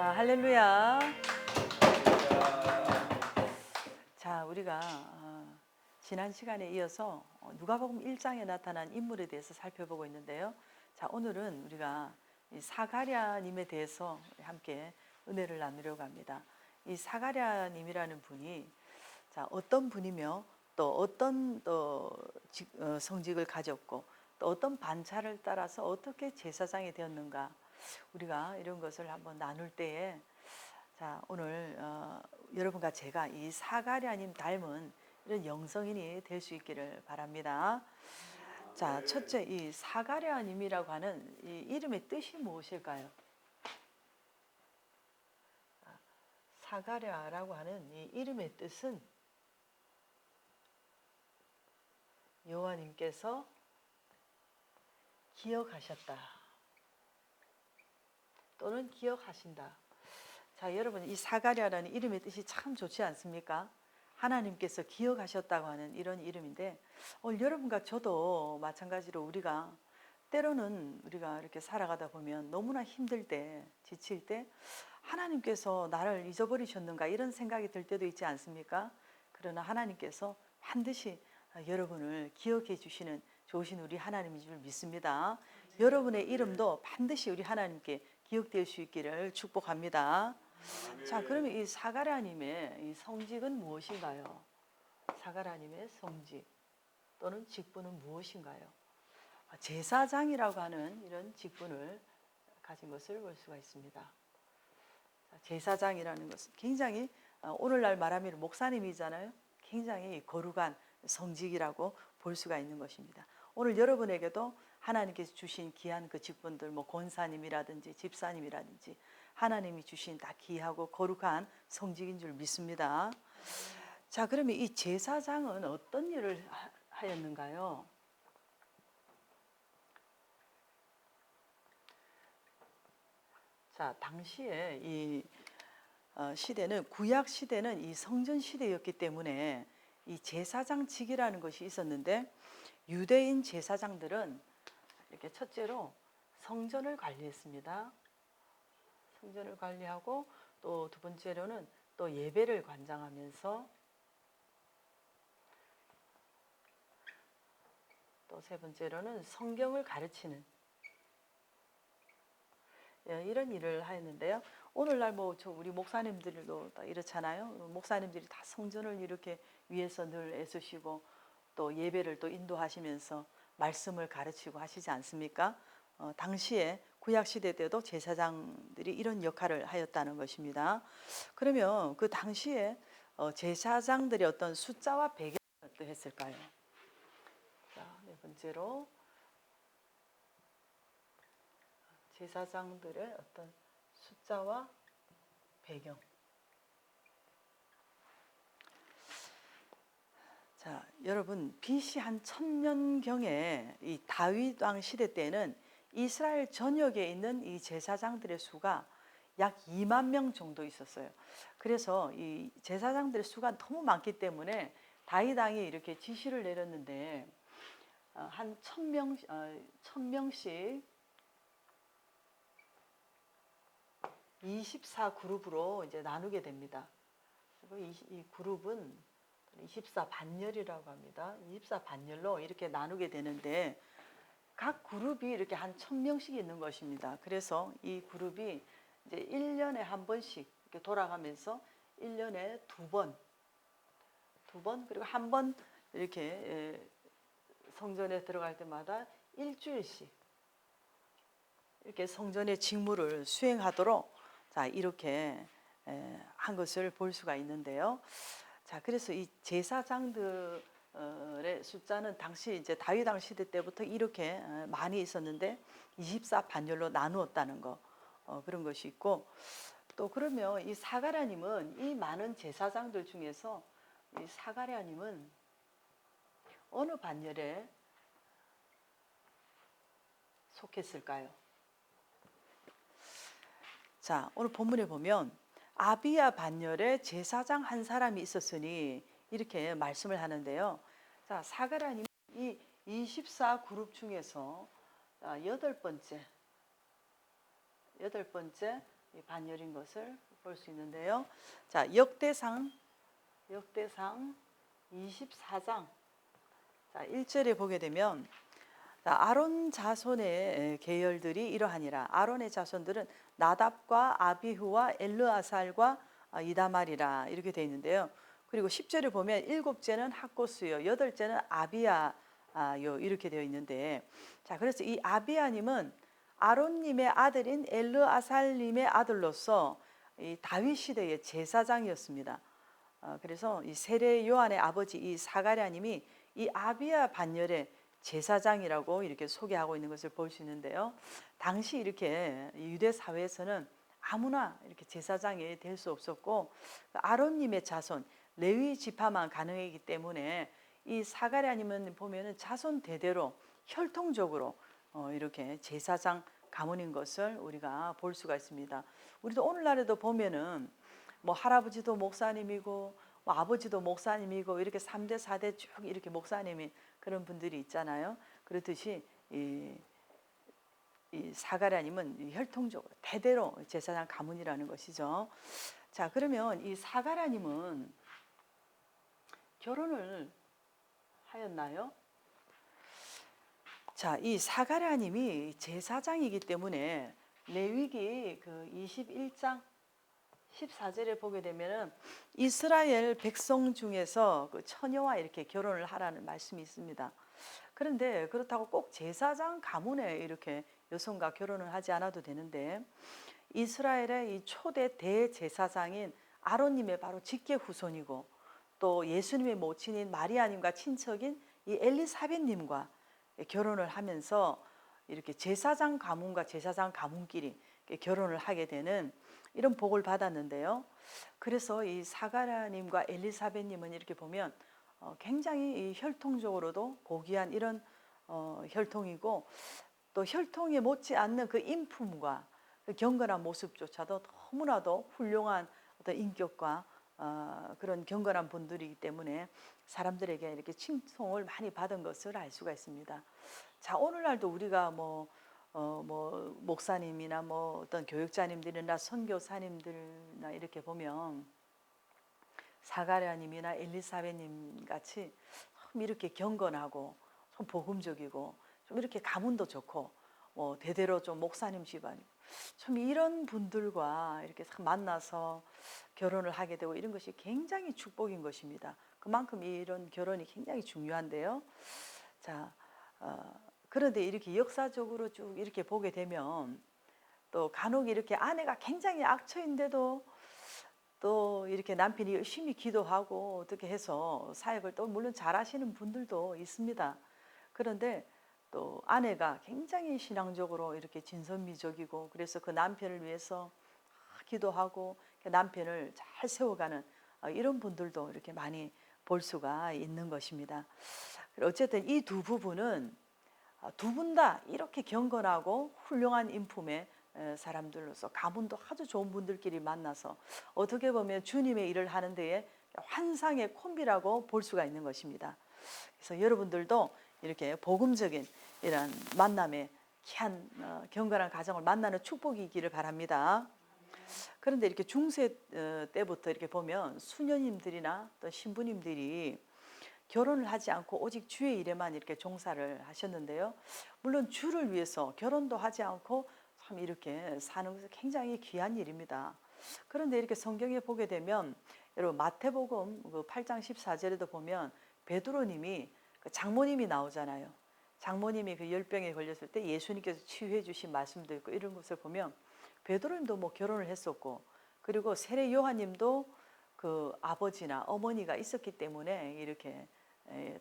할렐루야. 자, 우리가 지난 시간에 이어서 누가복음 1장에 나타난 인물에 대해서 살펴보고 있는데요. 자, 오늘은 우리가 이 사가랴님에 대해서 함께 은혜를 나누려고 합니다. 이 사가랴님이라는 분이 어떤 분이며 또 어떤 성직을 가졌고 또 어떤 반차를 따라서 어떻게 제사장이 되었는가, 우리가 이런 것을 한번 나눌 때에 오늘 여러분과 제가 이 사가랴님 닮은 이런 영성인이 될 수 있기를 바랍니다. 자, 첫째, 이 사가랴님이라고 하는 이 이름의 뜻이 무엇일까요? 사가랴라고 하는 이 이름의 뜻은 여호와님께서 기억하셨다 또는 기억하신다. 자, 여러분, 이 사가랴라는 이름의 뜻이 참 좋지 않습니까? 하나님께서 기억하셨다고 하는 이런 이름인데, 오늘 여러분과 저도 마찬가지로 우리가 때로는 우리가 이렇게 살아가다 보면 너무나 힘들 때, 지칠 때 하나님께서 나를 잊어버리셨는가 이런 생각이 들 때도 있지 않습니까? 그러나 하나님께서 반드시 여러분을 기억해 주시는 좋으신 우리 하나님인 줄 믿습니다. 여러분의 이름도 반드시 우리 하나님께 기억될 수 있기를 축복합니다. 자, 그러면 이 사가랴님의 이 성직은 무엇인가요? 사가랴님의 성직 또는 직분은 무엇인가요? 제사장이라고 하는 이런 직분을 가진 것을 볼 수가 있습니다. 제사장이라는 것은 굉장히 오늘날 말하면 목사님이잖아요. 굉장히 거룩한 성직이라고 볼 수가 있는 것입니다. 오늘 여러분에게도 하나님께서 주신 귀한 그 직분들, 뭐 권사님이라든지 집사님이라든지 하나님이 주신 다 귀하고 거룩한 성직인 줄 믿습니다. 자, 그러면 이 제사장은 어떤 일을 하였는가요? 자, 당시에 이 시대는, 구약 시대는 이 성전 시대였기 때문에 이 제사장직이라는 것이 있었는데, 유대인 제사장들은 이렇게 첫째로 성전을 관리했습니다. 성전을 관리하고 또 두 번째로는 또 예배를 관장하면서, 또 세 번째로는 성경을 가르치는 이런 일을 하였는데요. 오늘날 뭐 우리 목사님들도 이렇잖아요. 목사님들이 다 성전을 이렇게 위해서 늘 애쓰시고 또 예배를 또 인도하시면서 말씀을 가르치고 하시지 않습니까? 당시에 구약 시대 때도 제사장들이 이런 역할을 하였다는 것입니다. 그러면 그 당시에 제사장들의 어떤 숫자와 배경이 어떠했을까요? 자, 네 번째로 제사장들의 어떤 숫자와 배경. 자, 여러분, BC 한 1000년경에 이 다윗 왕 시대 때는 이스라엘 전역에 있는 이 제사장들의 수가 약 2만 명 정도 있었어요. 그래서 이 제사장들의 수가 너무 많기 때문에 다윗 왕이 이렇게 지시를 내렸는데, 한 1000명씩 24그룹으로 이제 나누게 됩니다. 그리고 이 그룹은 24반열이라고 합니다. 24반열로 이렇게 나누게 되는데, 각 그룹이 이렇게 한 1000명씩 있는 것입니다. 그래서 이 그룹이 이제 1년에 한 번씩 이렇게 돌아가면서 1년에 두 번, 그리고 한 번 이렇게 성전에 들어갈 때마다 일주일씩 이렇게 성전의 직무를 수행하도록 이렇게 한 것을 볼 수가 있는데요. 자, 그래서 이 제사장들의 숫자는 당시 이제 다윗 왕 시대 때부터 이렇게 많이 있었는데 24반열로 나누었다는 거, 그런 것이 있고, 또 그러면 이 사가랴님은 이 많은 제사장들 중에서 이 사가랴님은 어느 반열에 속했을까요? 자, 오늘 본문에 보면 아비야 반열에 제사장 한 사람이 있었으니 이렇게 말씀을 하는데요. 자, 사가랴님 이 24그룹 중에서 여덟 번째 이 반열인 것을 볼 수 있는데요. 자, 역대상 24장 자, 1절에 보게 되면 자, 아론 자손의 계열들이 이러하니라. 아론의 자손들은 나답과 아비후와 엘르아살과 이다말이라 이렇게 되어 있는데요. 그리고 10절에 보면 7째는 학고스요, 8째는 아비야요 이렇게 되어 있는데, 자, 그래서 이 아비야님은 아론님의 아들인 엘르아살님의 아들로서 이 다윗 시대의 제사장이었습니다. 그래서 이 세례 요한의 아버지 이 사가랴님이 이 아비야 반열의 제사장이라고 이렇게 소개하고 있는 것을 볼 수 있는데요. 당시 이렇게 유대 사회에서는 아무나 이렇게 제사장이 될 수 없었고 아론님의 자손 레위 지파만 가능했기 때문에 이 사가랴님은 보면은 자손 대대로 혈통적으로 이렇게 제사장 가문인 것을 우리가 볼 수가 있습니다. 우리도 오늘날에도 보면은 뭐 할아버지도 목사님이고 뭐 아버지도 목사님이고 이렇게 3대 4대 쭉 이렇게 목사님이 그런 분들이 있잖아요. 그렇듯이 이 사가랴님은 혈통적으로 대대로 제사장 가문이라는 것이죠. 자, 그러면 이 사가랴님은 결혼을 하였나요? 자, 이 사가랴님이 제사장이기 때문에 레위기 그 21장 14절에 보게 되면은 이스라엘 백성 중에서 그 처녀와 이렇게 결혼을 하라는 말씀이 있습니다. 그런데 그렇다고 꼭 제사장 가문에 이렇게 여성과 결혼을 하지 않아도 되는데 이스라엘의 이 초대 대제사장인 아론님의 바로 직계 후손이고 또 예수님의 모친인 마리아님과 친척인 이 엘리사벳님과 결혼을 하면서 이렇게 제사장 가문과 제사장 가문끼리 결혼을 하게 되는 이런 복을 받았는데요. 그래서 이 사가랴님과 엘리사벳님은 이렇게 보면 굉장히 혈통적으로도 고귀한 이런 혈통이고 또 혈통에 못지않는 그 인품과 그 경건한 모습조차도 너무나도 훌륭한 어떤 인격과 그런 경건한 분들이기 때문에 사람들에게 이렇게 칭송을 많이 받은 것을 알 수가 있습니다. 자, 오늘날도 우리가 뭐 목사님이나 뭐 어떤 교육자님들이나 선교사님들이나 이렇게 보면 사가랴님이나 엘리사벳님 같이 좀 이렇게 경건하고 좀 복음적이고 좀 이렇게 가문도 좋고 뭐 대대로 좀 목사님 집안 좀 이런 분들과 이렇게 만나서 결혼을 하게 되고 이런 것이 굉장히 축복인 것입니다. 그만큼 이런 결혼이 굉장히 중요한데요. 자, 그런데 이렇게 역사적으로 쭉 이렇게 보게 되면 또 간혹 이렇게 아내가 굉장히 악처인데도 또 이렇게 남편이 열심히 기도하고 어떻게 해서 사역을 또 물론 잘하시는 분들도 있습니다. 그런데 또 아내가 굉장히 신앙적으로 이렇게 진선미적이고 그래서 그 남편을 위해서 기도하고 남편을 잘 세워가는 이런 분들도 이렇게 많이 볼 수가 있는 것입니다. 어쨌든 이 두 부부는 두 분 다 이렇게 경건하고 훌륭한 인품의 사람들로서 가문도 아주 좋은 분들끼리 만나서 어떻게 보면 주님의 일을 하는 데에 환상의 콤비라고 볼 수가 있는 것입니다. 그래서 여러분들도 이렇게 복음적인 이런 만남의 귀한 경건한 가정을 만나는 축복이 있기를 바랍니다. 그런데 이렇게 중세 때부터 이렇게 보면 수녀님들이나 또 신부님들이 결혼을 하지 않고 오직 주의 일에만 이렇게 종사를 하셨는데요. 물론 주를 위해서 결혼도 하지 않고 참 이렇게 사는 것은 굉장히 귀한 일입니다. 그런데 이렇게 성경에 보게 되면 여러분 마태복음 그 8장 14절에도 보면 베드로님이 그 장모님이 나오잖아요. 장모님이 그 열병에 걸렸을 때 예수님께서 치유해 주신 말씀도 있고 이런 것을 보면 베드로님도 뭐 결혼을 했었고 그리고 세례 요한님도 그 아버지나 어머니가 있었기 때문에 이렇게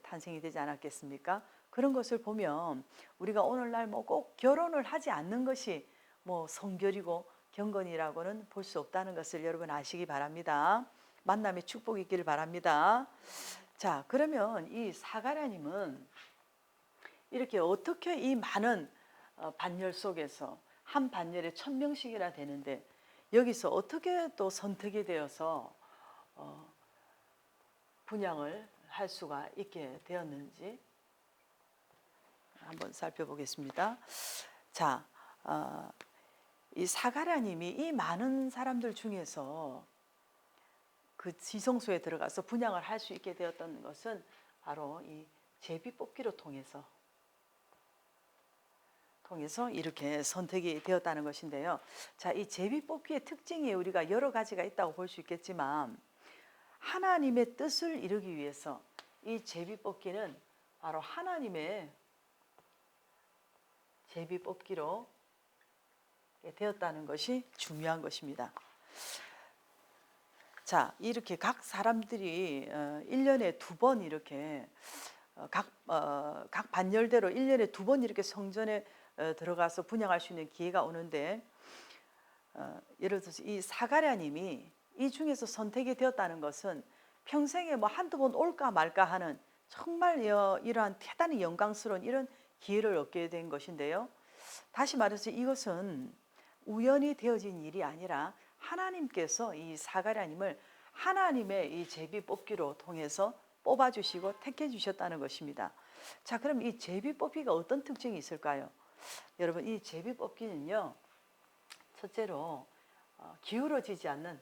탄생이 되지 않았겠습니까? 그런 것을 보면 우리가 오늘날 뭐 꼭 결혼을 하지 않는 것이 뭐 성결이고 경건이라고는 볼 수 없다는 것을 여러분 아시기 바랍니다. 만남의 축복이 있기를 바랍니다. 자, 그러면 이 사가랴님은 이렇게 어떻게 이 많은 반열 속에서 한 반열에 1000명씩이나 되는데 여기서 어떻게 또 선택이 되어서 분양을 할 수가 있게 되었는지 한번 살펴보겠습니다. 자, 이 사가랴님이 이 많은 사람들 중에서 그 지성소에 들어가서 분향을 할 수 있게 되었던 것은 바로 이 제비뽑기로 통해서 이렇게 선택이 되었다는 것인데요. 자, 이 제비뽑기의 특징이 우리가 여러 가지가 있다고 볼 수 있겠지만 하나님의 뜻을 이루기 위해서 이 제비뽑기는 바로 하나님의 제비뽑기로 되었다는 것이 중요한 것입니다. 자, 이렇게 각 사람들이 1년에 2번 이렇게 각 반열대로 1년에 2번 이렇게 성전에 들어가서 분향할 수 있는 기회가 오는데 예를 들어서 이 사가랴님이 이 중에서 선택이 되었다는 것은 평생에 뭐 한두 번 올까 말까 하는 정말 이러한 대단히 영광스러운 이런 기회를 얻게 된 것인데요. 다시 말해서 이것은 우연히 되어진 일이 아니라 하나님께서 이 사가랴님을 하나님의 이 제비뽑기로 통해서 뽑아주시고 택해 주셨다는 것입니다. 자, 그럼 이 제비뽑기가 어떤 특징이 있을까요? 여러분, 이 제비뽑기는요, 첫째로 기울어지지 않는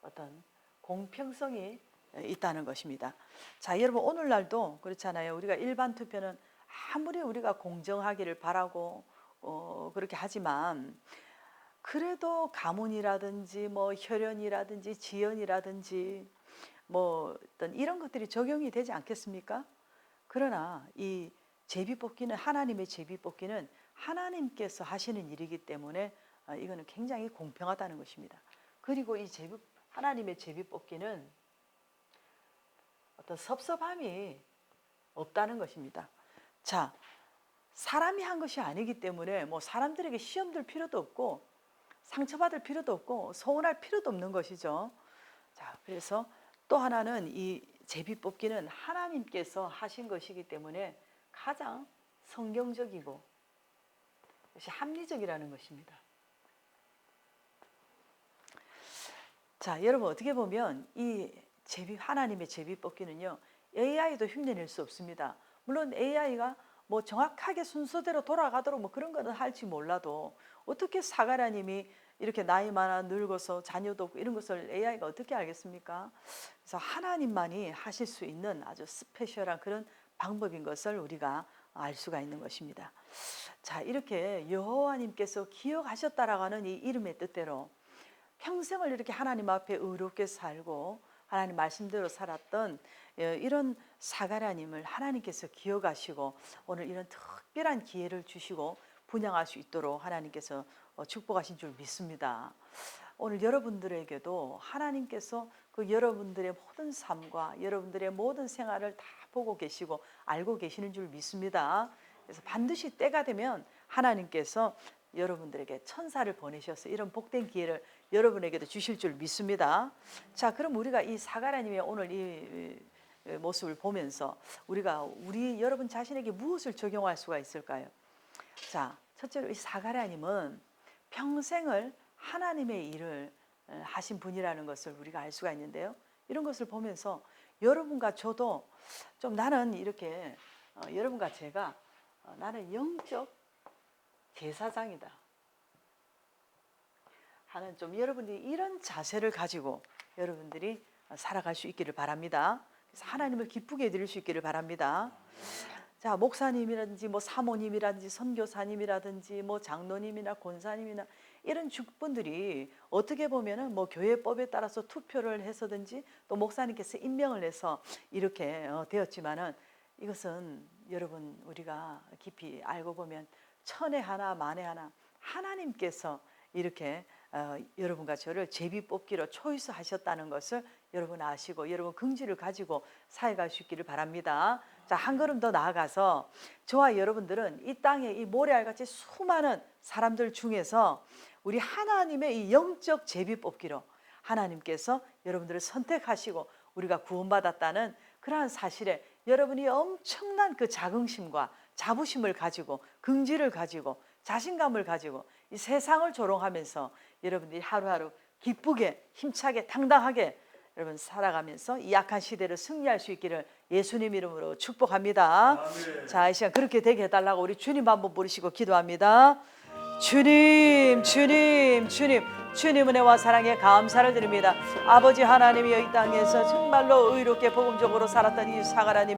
어떤 공평성이 있다는 것입니다. 자, 여러분, 오늘날도 그렇잖아요. 우리가 일반 투표는 아무리 우리가 공정하기를 바라고 그렇게 하지만 그래도 가문이라든지 뭐 혈연이라든지 지연이라든지 뭐 어떤 이런 것들이 적용이 되지 않겠습니까? 그러나 이 제비뽑기는 하나님의 제비뽑기는 하나님께서 하시는 일이기 때문에 이거는 굉장히 공평하다는 것입니다. 그리고 이 하나님의 제비뽑기는 어떤 섭섭함이 없다는 것입니다. 자, 사람이 한 것이 아니기 때문에 뭐 사람들에게 시험 들 필요도 없고 상처받을 필요도 없고 서운할 필요도 없는 것이죠. 자, 그래서 또 하나는 이 제비뽑기는 하나님께서 하신 것이기 때문에 가장 성경적이고 이것이 합리적이라는 것입니다. 자, 여러분 어떻게 보면 이 하나님의 제비뽑기는요, AI도 흉내낼 수 없습니다. 물론 AI가 뭐 정확하게 순서대로 돌아가도록 뭐 그런 거는 할지 몰라도 어떻게 사가랴님이 이렇게 나이 많아 늙어서 자녀도 없고 이런 것을 AI가 어떻게 알겠습니까? 그래서 하나님만이 하실 수 있는 아주 스페셜한 그런 방법인 것을 우리가 알 수가 있는 것입니다. 자, 이렇게 여호와님께서 기억하셨다라고 하는 이 이름의 뜻대로 평생을 이렇게 하나님 앞에 의롭게 살고 하나님 말씀대로 살았던 이런 사가랴님을 하나님께서 기억하시고 오늘 이런 특별한 기회를 주시고 분향할 수 있도록 하나님께서 축복하신 줄 믿습니다. 오늘 여러분들에게도 하나님께서 그 여러분들의 모든 삶과 여러분들의 모든 생활을 다 보고 계시고 알고 계시는 줄 믿습니다. 그래서 반드시 때가 되면 하나님께서 여러분들에게 천사를 보내셔서 이런 복된 기회를 여러분에게도 주실 줄 믿습니다. 자, 그럼 우리가 이 사가랴님의 오늘 이 모습을 보면서 우리가 여러분 자신에게 무엇을 적용할 수가 있을까요? 자, 첫째로 이 사가랴님은 평생을 하나님의 일을 하신 분이라는 것을 우리가 알 수가 있는데요. 이런 것을 보면서 여러분과 저도 좀 나는 이렇게 여러분과 제가 나는 영적 제사장이다 하는 좀 여러분들이 이런 자세를 가지고 여러분들이 살아갈 수 있기를 바랍니다. 그래서 하나님을 기쁘게 해드릴 수 있기를 바랍니다. 자, 목사님이라든지 뭐 사모님이라든지 선교사님이라든지 뭐 장로님이나 권사님이나 이런 직분들이 어떻게 보면은 뭐 교회법에 따라서 투표를 해서든지 또 목사님께서 임명을 해서 이렇게 되었지만은 이것은 여러분 우리가 깊이 알고 보면 천에 하나 만에 하나 하나님께서 이렇게 여러분과 저를 제비뽑기로 초이스하셨다는 것을 여러분 아시고 여러분 긍지를 가지고 살아갈 수 있기를 바랍니다. 자, 한 걸음 더 나아가서 저와 여러분들은 이 땅에 이 모래알같이 수많은 사람들 중에서 우리 하나님의 이 영적 제비뽑기로 하나님께서 여러분들을 선택하시고 우리가 구원받았다는 그러한 사실에 여러분이 엄청난 그 자긍심과 자부심을 가지고 긍지를 가지고 자신감을 가지고 이 세상을 조롱하면서 여러분들이 하루하루 기쁘게 힘차게 당당하게 여러분 살아가면서 이 약한 시대를 승리할 수 있기를 예수님 이름으로 축복합니다. 아멘. 자, 이 시간 그렇게 되게 해달라고 우리 주님 한번 부르시고 기도합니다. 주님, 주님, 주님, 주님 은혜와 사랑에 감사를 드립니다. 아버지 하나님이 이 땅에서 정말로 의롭게 복음적으로 살았던 이 사가라님